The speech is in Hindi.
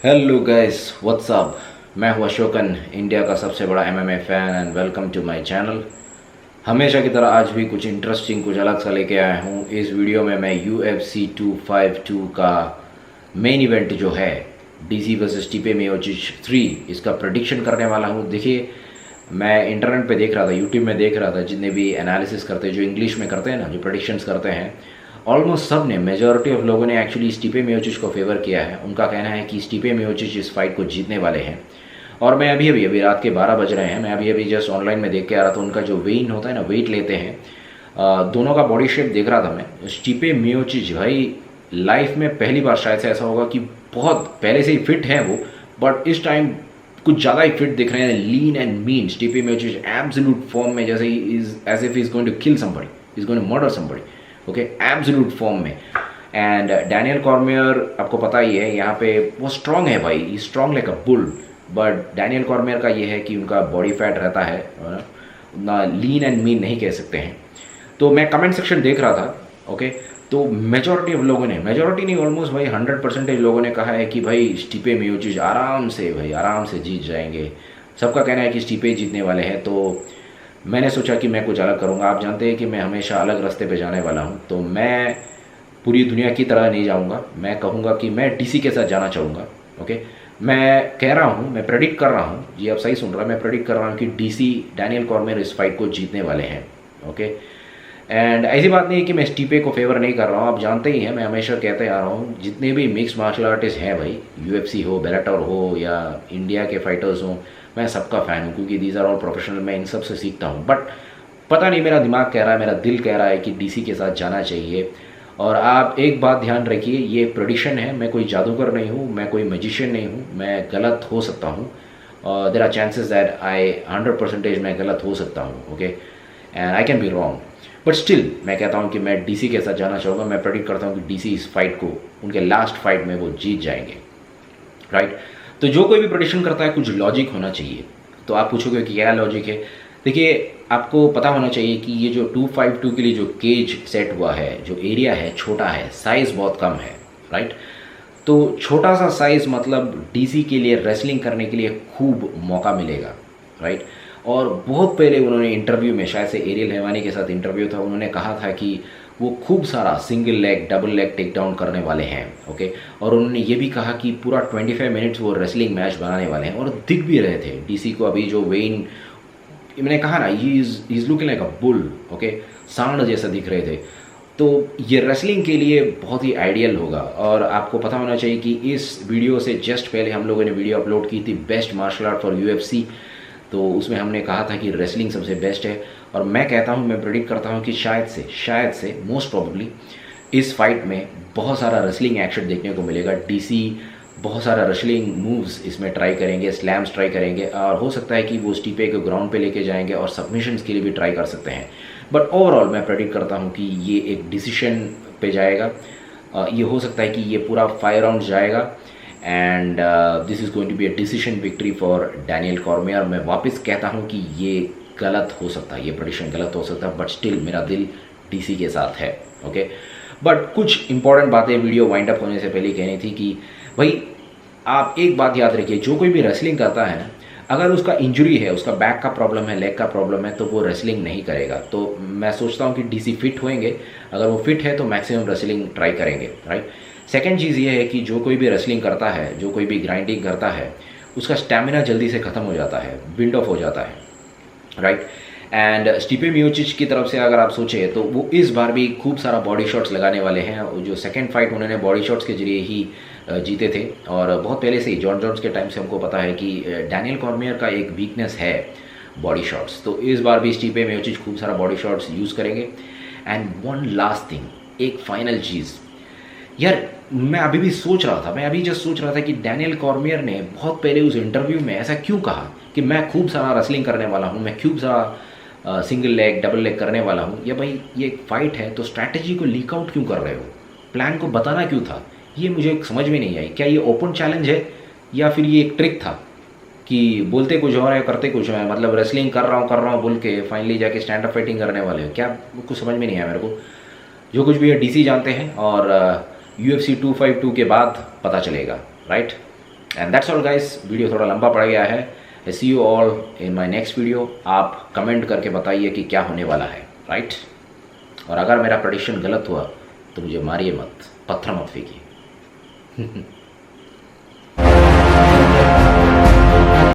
Hello guys, what's up. मैं हूं अशोकन, इंडिया का सबसे बड़ा MMA fan and welcome to my channel. हमेशा की तरह आज भी कुछ इंटरेस्टिंग, कुछ अलग सा लेके आया हूं। इस वीडियो में मैं UFC 252 का मेन इवेंट जो है डीसी वर्सेस टिपे मियोचिच 3, इसका प्रेडिक्शन करने वाला हूं। देखिए, मैं इंटरनेट पे देख रहा था, यूट्यूब में देख रहा था, जितने भी एनालिसिस करते हैं, जो इंग्लिश में करते हैं ना, जो प्रेडिक्शंस करते हैं, ऑलमोस्ट सब ने, मेजॉरिटी ऑफ लोगों ने एक्चुअली स्टीपे मियोचिच को फेवर किया है। उनका कहना है कि स्टीपे मियोचिच इस फाइट को जीतने वाले हैं। और मैं अभी रात के 12 बज रहे हैं, मैं अभी जस्ट ऑनलाइन में देख के आ रहा था। उनका जो वेट होता है ना, वेट लेते हैं, दोनों का बॉडी शेप देख रहा था मैं। स्टीपे मियोचिच भाई लाइफ में पहली बार शायद से ऐसा होगा कि बहुत पहले से ही फिट है वो, बट इस टाइम कुछ ज़्यादा ही फिट दिख रहे हैं, lean and mean. Stipe Miocic absolute form में, जैसे is as if is going to kill somebody, is going to murder somebody. Okay, absolute form में। एंड डैनियल कॉर्मियर, आपको पता ही है, यहाँ पे वो स्ट्रांग है भाई, strong like a bull. But Daniel Cormier का ये है कि उनका बॉडी फैट रहता है, उतना लीन एंड मीन नहीं कह सकते हैं। तो मैं कमेंट सेक्शन देख रहा था, ओके, तो मेजॉरिटी ऑफ लोगों ने, मेजॉरिटी नहीं, ऑलमोस्ट भाई 100% लोगों ने कहा है कि भाई स्टीपे मियोचिच आराम से, भाई आराम से जीत जाएंगे। सबका कहना है कि स्टीपे जीतने वाले हैं। तो मैंने सोचा कि मैं कुछ अलग करूंगा। आप जानते हैं कि मैं हमेशा अलग रास्ते पे जाने वाला हूं, तो मैं पूरी दुनिया की तरह नहीं जाऊंगा। मैं कहूंगा कि मैं डीसी के साथ जाना चाहूँगा। ओके, मैं कह रहा हूं, मैं प्रेडिक्ट कर रहा हूं, जी आप सही सुन रहा हैं, मैं प्रेडिक्ट कर रहा हूं कि डीसी, डैनियल कॉर्मियर इस फाइट को जीतने वाले हैं। ओके, एंड ऐसी बात नहीं है कि मैं स्टीपे को फेवर नहीं कर रहा हूँ। आप जानते ही हैं, मैं हमेशा कहते आ रहा हूँ, जितने भी मिक्स मार्शल आर्टिस्ट हैं भाई, यूएफसी हो, बेलाटर हो, या इंडिया के फाइटर्स हों, मैं सबका फ़ैन हूँ, क्योंकि दीज आर ऑल प्रोफेशनल। मैं इन सब से सीखता हूँ। बट पता नहीं, मेरा दिमाग कह रहा है, मेरा दिल कह रहा है कि डीसी के साथ जाना चाहिए। और आप एक बात ध्यान रखिए, ये प्रेडिक्शन है, मैं कोई जादूगर नहीं हूँ, मैं कोई मैजिशियन नहीं हूँ, मैं गलत हो सकता हूँ। There are chances that I 100% मैं गलत हो सकता हूँ। Okay, and I can be wrong, but still मैं कहता हूँ कि मैं डीसी के साथ जाना चाहूँगा। मैं प्रेडिक्ट करता हूँ कि डीसी इस फाइट को, उनके लास्ट फाइट में वो जीत जाएंगे। राइट, तो जो कोई भी प्रेडिक्शन करता है कुछ लॉजिक होना चाहिए। तो आप पूछोगे कि क्या लॉजिक है। देखिए, आपको पता होना चाहिए कि ये जो 252 के लिए जो केज सेट हुआ है, जो एरिया है, छोटा है, साइज़ बहुत कम है। राइट, तो छोटा सा साइज़ मतलब डीसी के लिए रेसलिंग करने के लिए खूब मौका मिलेगा। राइट, और बहुत पहले उन्होंने इंटरव्यू में, शायद से एरियल हेवानी के साथ इंटरव्यू था, उन्होंने कहा था कि वो खूब सारा single leg, double leg take down करने वाले हैं। ओके, और उन्होंने ये भी कहा कि पूरा 25 मिनट्स वो रेसलिंग मैच बनाने वाले हैं। और दिख भी रहे थे डीसी को। अभी जो वेन, मैंने कहा ना, he is looking like a bull. Okay, सांड जैसा दिख रहे थे। तो ये रेसलिंग के लिए बहुत ही आइडियल होगा। और आपको पता होना चाहिए कि इस वीडियो से जस्ट पहले हम लोगों ने वीडियो अपलोड की थी, best martial art for UFC. तो उसमें हमने कहा था कि रेसलिंग सबसे बेस्ट है। और मैं कहता हूँ, मैं प्रेडिक्ट करता हूँ कि शायद से मोस्ट प्रोबेबली इस फाइट में बहुत सारा रेसलिंग एक्शन देखने को मिलेगा। डीसी बहुत सारा रेसलिंग मूव्स इसमें ट्राई करेंगे, स्लैम्स ट्राई करेंगे, और हो सकता है कि वो स्टीपे को ग्राउंड पे लेके जाएंगे और सबमिशंस के लिए भी ट्राई कर सकते हैं। बट ओवरऑल मैं प्रेडिक्ट करता हूँ कि ये एक डिसीजन पे जाएगा। ये हो सकता है कि ये पूरा 5 राउंड जाएगा, and this is going to be a decision victory for Daniel Cormier. मैं वापस कहता हूँ कि ये गलत हो सकता है, ये प्रेडिक्शन गलत हो सकता है, बट स्टिल मेरा दिल डीसी के साथ है। ओके, बट कुछ इंपॉर्टेंट बातें वीडियो वाइंड अप होने से पहले कहनी थी कि भाई आप एक बात याद रखिए, जो कोई भी रेसलिंग करता है ना, अगर उसका इंजरी है, उसका बैक का प्रॉब्लम है, लेग का प्रॉब्लम है, तो वो रेसलिंग नहीं करेगा। तो मैं सोचता हूँ कि डीसी फिट होंगे, अगर वो फिट है तो मैक्सिमम रेसलिंग ट्राई करेंगे। राइट, सेकेंड चीज़ ये है कि जो कोई भी रेसलिंग करता है, जो कोई भी ग्राइंडिंग करता है, उसका स्टैमिना जल्दी से ख़त्म हो जाता है, विंड ऑफ हो जाता है। राइट, एंड स्टीपे मियोचिच की तरफ से अगर आप सोचें तो वो इस बार भी खूब सारा बॉडी शॉट्स लगाने वाले हैं। जो सेकंड फाइट उन्होंने बॉडी शॉट्स के जरिए ही जीते थे, और बहुत पहले से ही जॉन जोन्स के टाइम से हमको पता है कि डैनियल कॉर्मियर का एक वीकनेस है बॉडी शॉट्स। तो इस बार भी स्टीपे मियोचिच खूब सारा बॉडी शॉट्स यूज़ करेंगे। एंड वन लास्ट थिंग, एक फाइनल चीज़ यार, मैं अभी भी सोच रहा था, मैं अभी जस्ट सोच रहा था कि डैनियल कॉर्मियर ने बहुत पहले उस इंटरव्यू में ऐसा क्यों कहा कि मैं खूब सारा रेसलिंग करने वाला हूँ, मैं खूब सारा सिंगल लेग, डबल लेग करने वाला हूँ। या भाई ये एक फाइट है, तो स्ट्रैटेजी को लीक आउट क्यों कर रहे हो, प्लान को बताना क्यों था, ये मुझे समझ में नहीं आई। क्या ये ओपन चैलेंज है, या फिर ये एक ट्रिक था कि बोलते कुछ और है करते कुछ है, मतलब रेसलिंग कर रहा हूँ बोल के फाइनली जाके स्टैंड अप फाइटिंग करने वाले हो क्या? कुछ समझ में नहीं आया मेरे को। जो कुछ भी है डीसी जानते हैं, और UFC 252 के बाद पता चलेगा। Right, and that's all guys, video थोड़ा लंबा पड़ गया है। I see you all in my next video. आप कमेंट करके बताइए कि क्या होने वाला है, राइट? और अगर मेरा प्रेडिक्शन गलत हुआ तो मुझे मारिए मत, पत्थर मत फेंकिए।